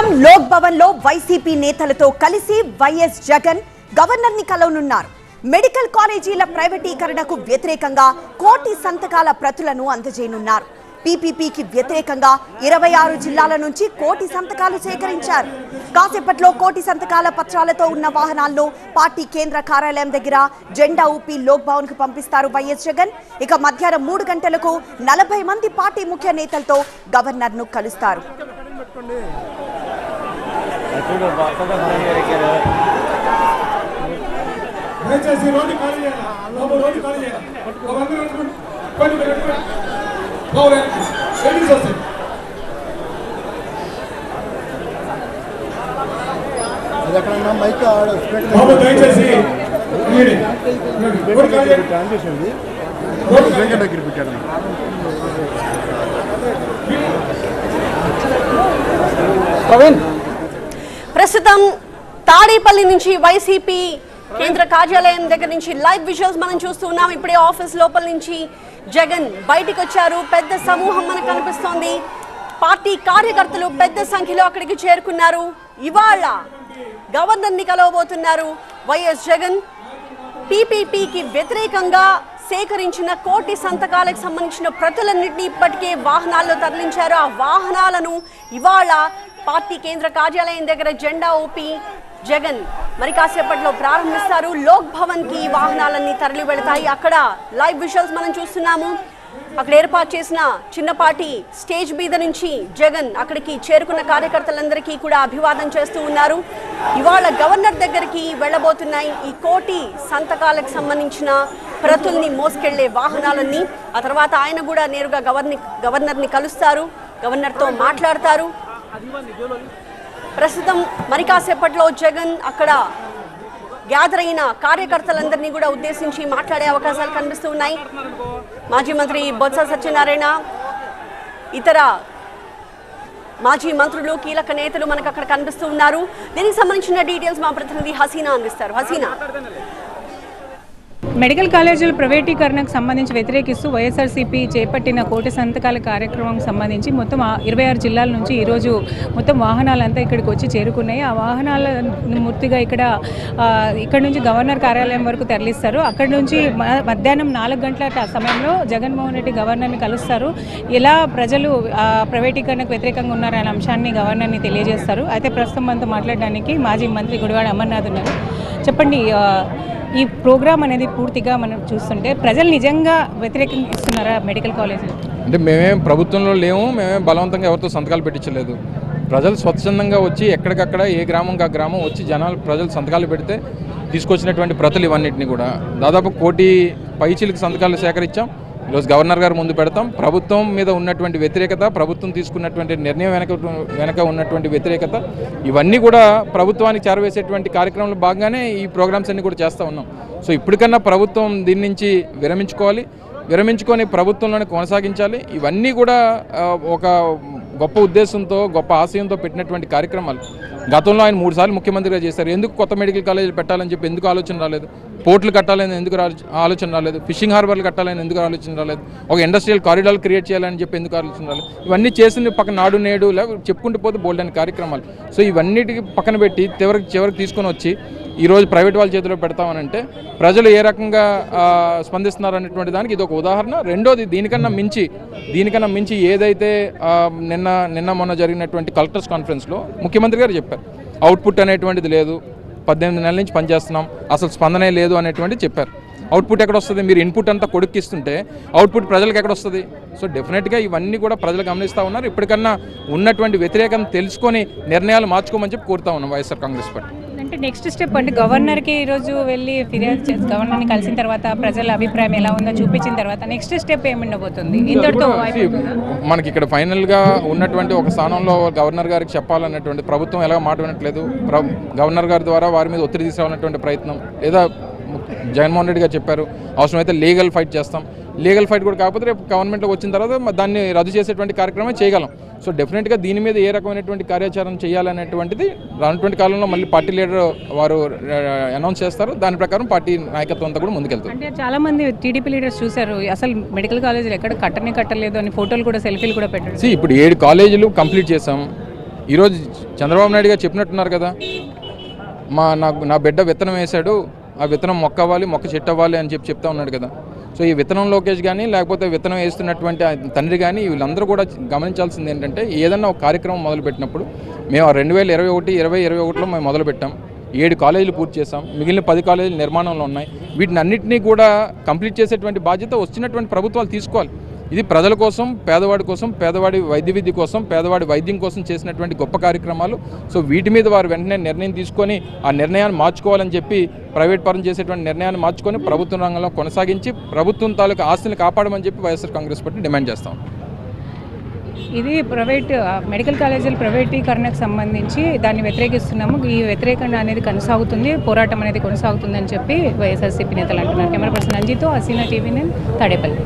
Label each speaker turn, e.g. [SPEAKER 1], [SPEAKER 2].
[SPEAKER 1] ప్రస్తుతం లోక్ భవన్ లో వైసీపీ నేతలతో కలిసి వైఎస్ జగన్ గవర్నర్ ని కలవనున్నారు. మెడికల్ కాలేజీల ప్రైవేటీకరణకు వ్యతిరేకంగా 1 కోటి సంతకాల ప్రతులను అందజేయనున్నారు. పీపీపీకి వ్యతిరేకంగా 26 జిల్లాల నుంచి 1 కోటి సంతకాలు సేకరించారు. కాసేపట్లో 1 కోటి సంతకాల పత్రాలతో ఉన్న వాహనాలను పార్టీ కేంద్ర కార్యాలయం దగ్గర జెండా ఊపి లోక్ భవన్ కు పంపిస్తారు వైఎస్ జగన్. ఇక మధ్యాహ్నం 3 గంటలకు 40 మంది పార్టీ ముఖ్య నేతలతో గవర్నర్ ను కలుస్తారు.
[SPEAKER 2] ప్రస్తుతం తాడేపల్లి నుంచి వైసీపీ కేంద్ర కార్యాలయం దగ్గర నుంచి లైవ్ విజువల్స్ మనం చూస్తూ ఉన్నాం. ఇప్పుడే ఆఫీస్ లోపల నుంచి జగన్ బయటికి వచ్చారు. పెద్ద సమూహం మనకు కనిపిస్తోంది. పార్టీ కార్యకర్తలు పెద్ద సంఖ్యలో అక్కడికి చేరుకున్నారు. ఇవాళ గవర్నర్ ని కలవబోతున్నారు వైఎస్ జగన్. పీపీపీకి వ్యతిరేకంగా సేకరించిన 1 కోటి సంతకాలకు సంబంధించిన ప్రతులన్నింటినీ ఇప్పటికే వాహనాల్లో తరలించారు. ఆ వాహనాలను ఇవాళ పార్టీ కేంద్ర కార్యాలయం దగ్గర జెండా ఊపి జగన్ మరి కాసేపట్లో ప్రారంభిస్తారు. లోక్ భవన్ కి వాహనాలన్నీ తరలి వెళతాయి. అక్కడ లైవ్ విజువల్స్ మనం చూస్తున్నాము. అక్కడ ఏర్పాటు చేసిన చిన్నపాటి స్టేజ్ మీద నుంచి జగన్ అక్కడికి చేరుకున్న కార్యకర్తలందరికీ కూడా అభివాదం చేస్తూ ఉన్నారు. ఇవాళ గవర్నర్ దగ్గరికి వెళ్ళబోతున్నాయి ఈ 1 కోటి సంతకాలకు సంబంధించిన ప్రతుల్ని మోసుకెళ్లే వాహనాలన్నీ. ఆ తర్వాత ఆయన కూడా నేరుగా గవర్నర్ని కలుస్తారు, గవర్నర్తో మాట్లాడతారు. ప్రస్తుతం మరి కాసేపట్లో జగన్ అక్కడ గ్యాదర్ అయిన కార్యకర్తలందరినీ కూడా ఉద్దేశించి మాట్లాడే అవకాశాలు కనిపిస్తూ ఉన్నాయి. మాజీ మంత్రి బొత్స సత్యనారాయణ, ఇతర మాజీ మంత్రులు, కీలక నేతలు మనకు అక్కడ కనిపిస్తూ ఉన్నారు. దీనికి సంబంధించిన డీటెయిల్స్ మా ప్రతినిధి హసీనా అందిస్తారు. హసీనా,
[SPEAKER 3] మెడికల్ కాలేజీల ప్రైవేటీకరణకు సంబంధించి వ్యతిరేకిస్తూ వైఎస్ఆర్సీపీ చేపట్టిన 1 కోటి సంతకాల కార్యక్రమం సంబంధించి మొత్తం 26 జిల్లాల నుంచి ఈరోజు మొత్తం వాహనాలంతా ఇక్కడికి వచ్చి చేరుకున్నాయి. ఆ వాహనాలను పూర్తిగా ఇక్కడ నుంచి గవర్నర్ కార్యాలయం వరకు తరలిస్తారు. అక్కడి నుంచి మధ్యాహ్నం 4 గంటల సమయంలో జగన్మోహన్ రెడ్డి గవర్నర్ని కలుస్తారు. ఎలా ప్రజలు ప్రైవేటీకరణకు వ్యతిరేకంగా ఉన్నారనే అంశాన్ని గవర్నర్ని తెలియజేస్తారు. అయితే ప్రస్తుతం మనతో మాట్లాడడానికి మాజీ మంత్రి గుడివాడ అమర్నాథ్ ఉన్నారు. చెప్పండి, ఈ ప్రోగ్రామ్ అనేది పూర్తిగా మనం చూస్తుంటే ప్రజలు నిజంగా వ్యతిరేకిస్తున్నారా మెడికల్ కాలేజీలు?
[SPEAKER 4] అంటే మేమేం ప్రభుత్వంలో లేము, మేమేం బలవంతంగా ఎవరితో సంతకాలు పెట్టించలేదు. ప్రజలు స్వచ్ఛందంగా వచ్చి ఎక్కడికక్కడ ఏ గ్రామంకి ఆ గ్రామం వచ్చి ప్రజలు సంతకాలు పెడితే తీసుకొచ్చినటువంటి ప్రతులు ఇవన్నింటినీ కూడా దాదాపు 1 కోటి పైచీలకు సంతకాలు సేకరించాం. ఈరోజు గవర్నర్ గారు ముందు పెడతాం. ప్రభుత్వం మీద ఉన్నటువంటి వ్యతిరేకత, ప్రభుత్వం తీసుకున్నటువంటి నిర్ణయం వెనక ఉన్నటువంటి వ్యతిరేకత, ఇవన్నీ కూడా ప్రభుత్వానికి చేరవేసేటువంటి కార్యక్రమంలో భాగంగానే ఈ ప్రోగ్రామ్స్ అన్నీ కూడా చేస్తూ ఉన్నాం. సో ఇప్పటికన్నా ప్రభుత్వం దీని నుంచి విరమించుకొని ప్రభుత్వంలోనే కొనసాగించాలి. ఇవన్నీ కూడా ఒక గొప్ప ఉద్దేశంతో, గొప్ప ఆశయంతో పెట్టినటువంటి కార్యక్రమాలు. గతంలో ఆయన 3 సార్లు ముఖ్యమంత్రిగా చేశారు. ఎందుకు కొత్త మెడికల్ కాలేజీలు పెట్టాలని చెప్పి ఎందుకు ఆలోచన రాలేదు? పోర్టులు కట్టాలని ఎందుకు ఆలోచన రాలేదు? ఫిషింగ్ హార్బర్లు కట్టాలని ఎందుకు ఆలోచన రాలేదు? ఒక ఇండస్ట్రియల్ కారిడార్లు క్రియేట్ చేయాలని చెప్పి ఎందుకు ఆలోచన రాలేదు? ఇవన్నీ చేసింది పక్కన నాడు నేడు చెప్పుకుంటూ పోతే బోల్డ్ అనే కార్యక్రమాలు. సో ఇవన్నిటికి పక్కన పెట్టి చివరికి తీసుకొని వచ్చి ఈరోజు ప్రైవేట్ వాళ్ళ చేతిలో పెడతామనంటే ప్రజలు ఏ రకంగా స్పందిస్తున్నారు అనేటువంటి దానికి ఇది ఒక ఉదాహరణ. రెండోది, దీనికన్నా మించి ఏదైతే నిన్న మొన్న జరిగినటువంటి కలెక్టర్స్ కాన్ఫరెన్స్లో ముఖ్యమంత్రి గారు చెప్పారు, అవుట్పుట్ అనేటువంటిది లేదు, 18 నెలల నుంచి పనిచేస్తున్నాం, అసలు స్పందనే లేదు అనేటువంటి చెప్పారు. అవుట్పుట్ ఎక్కడ వస్తుంది? మీరు ఇన్పుట్ అంతా కొడుక్కిస్తుంటే అవుట్పుట్ ప్రజలకు ఎక్కడ వస్తుంది? సో డెఫినెట్గా ఇవన్నీ కూడా ప్రజలు గమనిస్తూ ఉన్నారు. ఇప్పటికన్నా ఉన్నటువంటి వ్యతిరేకం తెలుసుకొని నిర్ణయాలు మార్చుకోమని చెప్పి కోరుతా ఉన్నాం వైఎస్ఆర్ కాంగ్రెస్ పార్టీ.
[SPEAKER 3] అంటే నెక్స్ట్ స్టెప్ అంటే గవర్నర్కి ఈరోజు వెళ్ళి ఫిర్యాదు చేసి గవర్నర్ని కలిసిన తర్వాత ప్రజల అభిప్రాయం ఎలా ఉందో చూపించిన తర్వాత నెక్స్ట్ స్టెప్ ఏముండబోతుంది? ఇంతటితో
[SPEAKER 4] మనకి ఇక్కడ ఫైనల్గా ఉన్నటువంటి ఒక స్థానంలో గవర్నర్ గారికి చెప్పాలన్నటువంటి ప్రభుత్వం ఎలా మాట వినట్లేదు. గవర్నర్ గారి ద్వారా వారి మీద ఒత్తిడి తీసుకురావాలన్నటువంటి ప్రయత్నం, లేదా జగన్మోహన్ రెడ్డి గారు చెప్పారు అవసరమైతే లీగల్ ఫైట్ చేస్తాం. లీగల్ ఫైట్ కూడా కాకపోతే రేపు గవర్నమెంట్లోకి వచ్చిన తర్వాత దాన్ని రద్దు చేసేటువంటి కార్యక్రమం చేయగలం. సో డెఫినెట్గా దీని మీద ఏ రకమైనటువంటి కార్యాచరణ చేయాలనేటువంటిది రానున్నటువంటి కాలంలో మళ్ళీ పార్టీ లీడర్ వారు అనౌన్స్ చేస్తారు. దాని ప్రకారం పార్టీ నాయకత్వం అంతా కూడా ముందుకెళ్తారు.
[SPEAKER 3] అంటే చాలా మంది టీడీపీ లీడర్స్ చూశారు, అసలు మెడికల్ కాలేజీలు ఎక్కడ కట్టలేదు అని ఫోటోలు కూడా, సెల్ఫీలు కూడా పెట్టారు.
[SPEAKER 4] ఇప్పుడు 7 కాలేజీలు కంప్లీట్ చేసాం. ఈరోజు చంద్రబాబు నాయుడు గారు చెప్పినట్టున్నారు కదా, నా బిడ్డ విత్తనం వేశాడు, ఆ విత్తనం మొక్క అవ్వాలి, మొక్క చెట్టు అవ్వాలి అని చెప్తా ఉన్నాడు కదా. సో ఈ విత్తనం లోకేష్ కానీ లేకపోతే విత్తనం వేస్తున్నటువంటి తండ్రి కానీ వీళ్ళందరూ కూడా గమనించాల్సింది ఏంటంటే, ఏదన్నా ఒక కార్యక్రమం మొదలుపెట్టినప్పుడు మేము 2021 మేము మొదలుపెట్టాం, 7 కాలేజీలు పూర్తి చేసాం, మిగిలిన 10 కాలేజీలు నిర్మాణంలో ఉన్నాయి. వీటిని అన్నింటినీ కూడా కంప్లీట్ చేసేటువంటి బాధ్యత వచ్చినటువంటి ప్రభుత్వాలు తీసుకోవాలి. ఇది ప్రజల కోసం, పేదవాడి కోసం, పేదవాడి వైద్య విద్య కోసం, పేదవాడి వైద్యం కోసం చేసినటువంటి గొప్ప కార్యక్రమాలు. సో వీటి మీద వారు వెంటనే నిర్ణయం తీసుకొని ఆ నిర్ణయాన్ని మార్చుకోవాలని చెప్పి, ప్రైవేట్ పరం చేసేటువంటి నిర్ణయాన్ని మార్చుకొని ప్రభుత్వ రంగంలో కొనసాగించి ప్రభుత్వం తాలూకు ఆస్తులను కాపాడమని చెప్పి వైఎస్ఆర్ కాంగ్రెస్ పార్టీ డిమాండ్ చేస్తాం.
[SPEAKER 3] ఇది మెడికల్ కాలేజీల ప్రైవేటీకరణకు సంబంధించి దాన్ని వ్యతిరేకిస్తున్నాము. ఈ వ్యతిరేకరణ అనేది కొనసాగుతుంది, పోరాటం అనేది కొనసాగుతుందని చెప్పి వైఎస్ఆర్సీపీ నేతలు అంటున్నారు. కెమెరా పర్సన్ అంజితో, హసీనా టీవీ 9, తాడేపల్లి.